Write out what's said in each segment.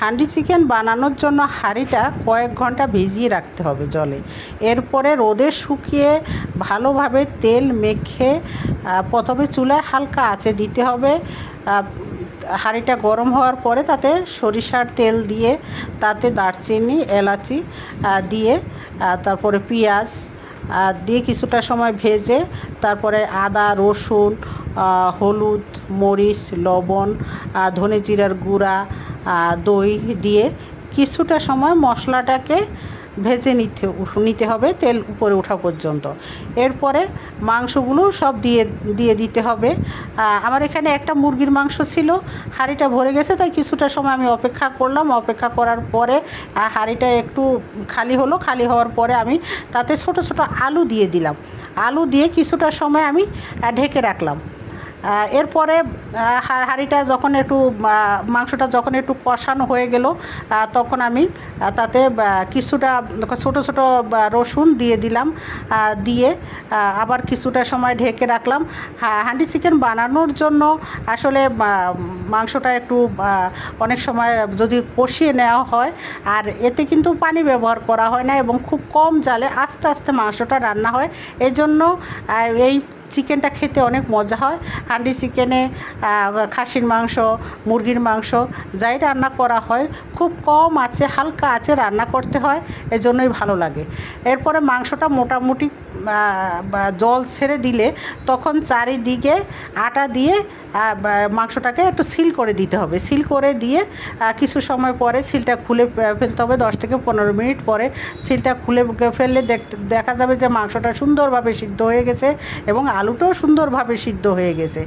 Handi chicken বানানোর জন্য হাঁড়িটা কয়েক ঘন্টা ভিজিয়ে রাখতে হবে জলে। এরপরে রোদে শুকিয়ে ভালোভাবে তেল মেখে প্রথমে চুলায় হালকা আঁচে দিতে হবে। হাঁড়িটা গরম হওয়ার পরে তাতে সরিষার তেল দিয়ে তাতে দারচিনি এলাচি দিয়ে তারপরে পেঁয়াজ দিয়ে কিছুটা সময় ভেজে তারপরে আদা রসুন হলুদ মরিচ লবণ ধনে জিরার গুঁড়া দই দিয়ে কিছুটা সময় মশলাটাকে ভেজে নিতে হবে তেল উপরে ওঠা পর্যন্ত। এরপরে মাংসগুলো সব দিয়ে দিতে হবে। আমার এখানে একটা মুরগির মাংস ছিল, হাঁড়িটা ভরে গেছে, তাই কিছুটা সময় আমি অপেক্ষা করলাম। অপেক্ষা করার পরে হাঁড়িটা একটু খালি হলো। খালি হওয়ার পরে আমি তাতে ছোট ছোট আলু দিয়ে দিলাম। আলু দিয়ে কিছুটা সময় আমি ঢেকে রাখলাম। এরপরে হাঁড়িটা যখন একটু মাংসটা যখন একটু কষানো হয়ে গেল তখন আমি তাতে কিছুটা ছোট ছোট রসুন দিয়ে দিলাম। দিয়ে আবার কিছুটা সময় ঢেকে রাখলাম। হান্ডি চিকেন বানানোর জন্য আসলে মাংসটা একটু অনেক সময় যদি কষিয়ে নেওয়া হয়, আর এতে কিন্তু পানি ব্যবহার করা হয় না এবং খুব কম জালে আস্তে আস্তে মাংসটা রান্না হয়। এজন্য এই চিকেনটা খেতে অনেক মজা হয়। হান্ডি চিকেনে খাসির মাংস মুরগির মাংস যাই রান্না করা হয় খুব কম আঁচে হালকা আঁচে রান্না করতে হয়, এজন্যই ভালো লাগে। এরপরে মাংসটা মোটামুটি জল ছেড়ে দিলে তখন চারিদিকে আটা দিয়ে মাংসটাকে একটু সিল করে দিতে হবে। সিল করে দিয়ে কিছু সময় পরে সিলটা খুলে ফেলতে হবে। 10 থেকে 15 মিনিট পরে সিলটা খুলে ফেললে দেখা যাবে যে মাংসটা সুন্দরভাবে সিদ্ধ হয়ে গেছে এবং আলুটাও সুন্দরভাবে সিদ্ধ হয়ে গেছে।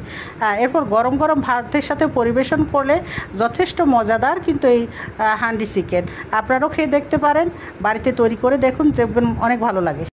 এরপর গরম গরম ভাতের সাথে পরিবেশন করলে যথেষ্ট মজাদার কিন্তু এই হান্ডি চিকেন। আপনারাও খেয়ে দেখতে পারেন, বাড়িতে তৈরি করে দেখুন, দেখবেন অনেক ভালো লাগে।